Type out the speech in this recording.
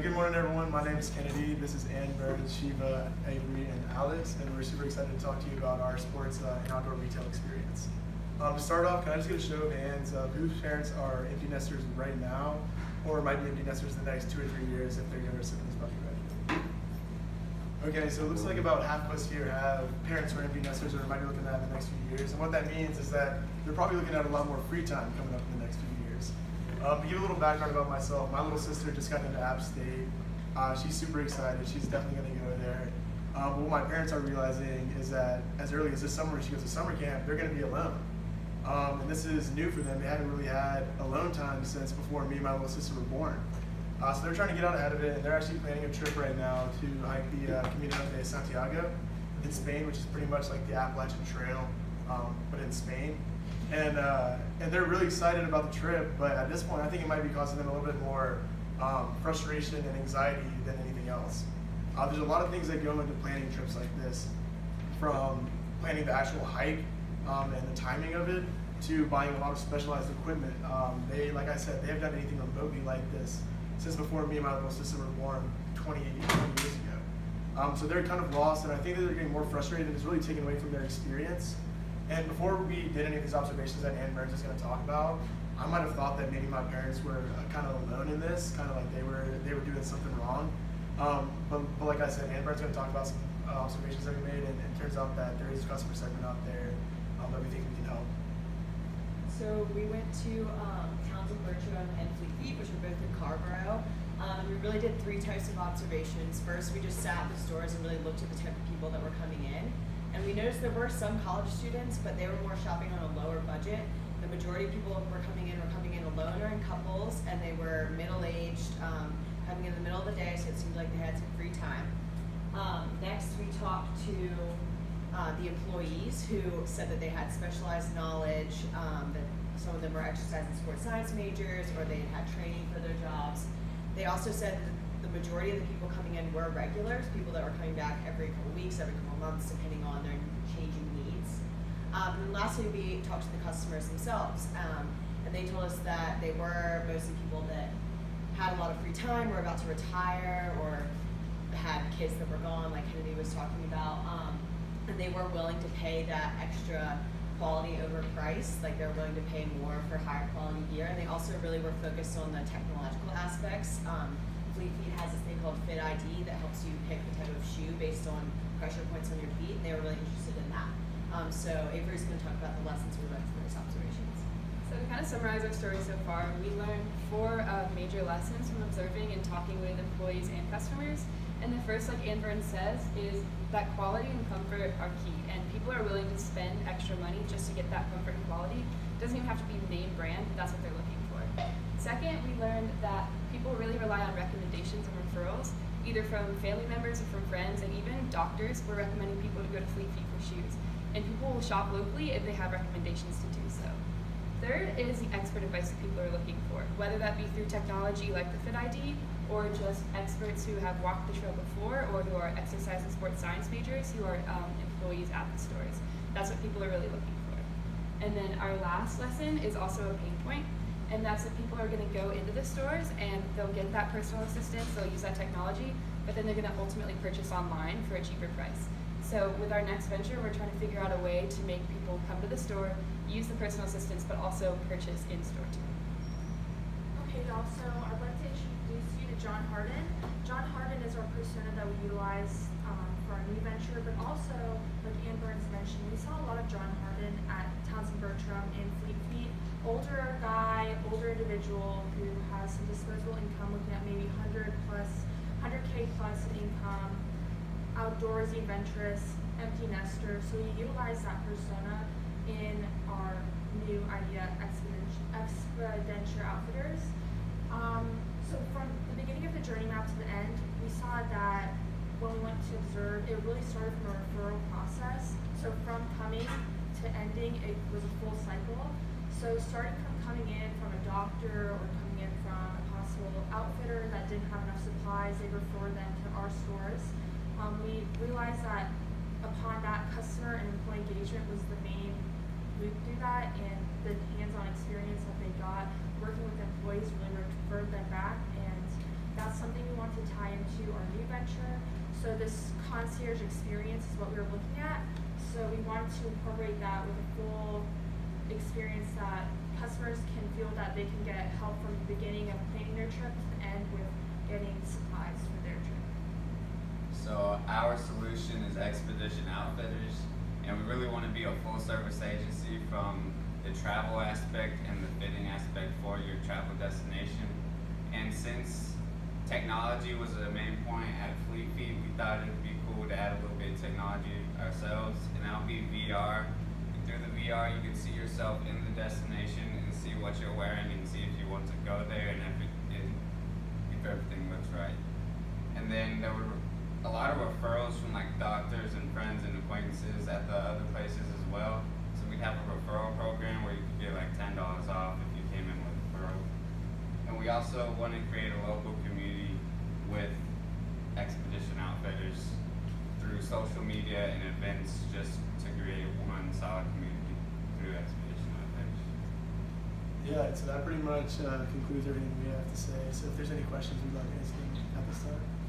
Good morning, everyone. My name is Kennedy. This is Ann, Bird, Shiva, Avery, and Alex, and we're super excited to talk to you about our sports and outdoor retail experience. To start off, can I just get a show of hands of whose parents are empty nesters right now, or might be empty nesters in the next 2 or 3 years if their younger siblings about to graduate? Okay, so it looks like about half of us here have parents who are empty nesters or might be looking at in the next few years, and what that means is that they're probably looking at a lot more free time coming up in the next few years. To give a little background about myself, my little sister just got into App State. She's super excited. She's definitely going to go there. But what my parents are realizing is that as early as this summer, she goes to summer camp, they're going to be alone. And this is new for them. They haven't really had alone time since before me and my little sister were born. So they're trying to get out ahead of it, and they're actually planning a trip right now to hike the Camino de Santiago in Spain, which is pretty much like the Appalachian Trail, but in Spain. And they're really excited about the trip, but at this point, I think it might be causing them a little bit more frustration and anxiety than anything else. There's a lot of things that go into planning trips like this, from planning the actual hike and the timing of it, to buying a lot of specialized equipment. Like I said, they haven't done anything remotely like this since before me and my little sister were born 20 years ago. So they're kind of lost, and I think that they're getting more frustrated, and it's really taken away from their experience. And before we did any of these observations that Ann Burns is going to talk about, I might have thought that maybe my parents were kind of alone in this, kind of like they were doing something wrong. But like I said, Ann Burns is going to talk about some observations that we made, and it turns out that there is a customer segment out there that we think we can help. So we went to towns of Bertram and Fleet Feet, which are both in Carborough. And we really did 3 types of observations. First, we just sat in the stores and really looked at the type of people that were coming in. And we noticed there were some college students, but they were more shopping on a lower budget. The majority of people were coming in alone or in couples, and they were middle-aged, coming in the middle of the day, so it seemed like they had some free time. Next, we talked to the employees who said that they had specialized knowledge, that some of them were exercise and sports science majors, or they had had training for their jobs. They also said that the majority of the people coming in were regulars, people that were coming back every couple weeks, every couple months, depending on their changing needs. And then lastly, we talked to the customers themselves, and they told us that they were mostly people that had a lot of free time, were about to retire, or had kids that were gone, like Kennedy was talking about, and they were willing to pay that extra quality over price, like they're willing to pay more for higher quality gear, and they also really were focused on the technological aspects. Fleet Feet has this thing called Fit ID that helps you pick the type of shoe based on pressure points on your feet, and they were really interested in that. So Avery's going to talk about the lessons we learned from these observations. So to kind of summarize our story so far, we learned 4 major lessons from observing and talking with employees and customers. And the first, like Ann Burns says, is that quality and comfort are key, and people are willing to spend extra money just to get that comfort and quality. It doesn't even have to be name brand, but that's what they're looking for. Second, we learned that people really rely on recommendations and referrals, either from family members or from friends, and even doctors were recommending people to go to Fleet Feet for shoes. And people will shop locally if they have recommendations to do so. Third is the expert advice that people are looking for, whether that be through technology like the Fit ID, or just experts who have walked the trail before, or who are exercise and sports science majors who are employees at the stores. That's what people are really looking for. And then our last lesson is also a pain point, and that's that people are going to go into the stores and they'll get that personal assistance, they'll use that technology, but then they're going to ultimately purchase online for a cheaper price. So with our next venture, we're trying to figure out a way to make people come to the store, use the personal assistance, but also purchase in-store too. Okay, y'all, so I'd like to introduce you to John Harden. John Harden is our persona that we utilize for our new venture, but also, like Ann Burns mentioned, we saw a lot of John Harden at Townsend Bertram and Fleet Feet. Older guy, older individual who has some disposable income, looking at maybe 100K plus in income, outdoorsy, adventurous, empty nester. So we utilize that persona in our new idea, Expediture Outfitters. So from the beginning of the journey map to the end, we saw that when we went to observe, it really started from a referral process. So from coming to ending, it was a full cycle. So starting from coming in from a doctor or coming in from a possible outfitter that didn't have enough supplies, they refer them to our stores. We realized that upon that, customer and employee engagement was the main loop through that, and the hands-on experience that they got working with employees really referred them back, and that's something we want to tie into our new venture. So this concierge experience is what we were looking at. So we wanted to incorporate that with a full experience that customers can feel that they can get help from the beginning of planning their trip to the end with getting supplies for their trip. So our solution is Expedition Outfitters, and we really want to be a full service agency from the travel aspect and the fitting aspect for your travel destination. And since technology was a main point at Fleet Feet, we thought it'd be cool to add a little bit of technology ourselves, and that'll be VR. And through the VR, you can see yourself in the destination and see what you're wearing and see if you want to go there and if everything looks right. And then there were a lot of referrals from like doctors and friends and acquaintances at the other places as well. So we'd have a referral program where you could get like $10 off if you came in with a referral. And we also want to create a local community with Expedition Outfitters through social media and events, just to create one solid community through Expedition Outfitters. Yeah, so that pretty much concludes everything we have to say. So if there's any questions we'd like to answer at this time.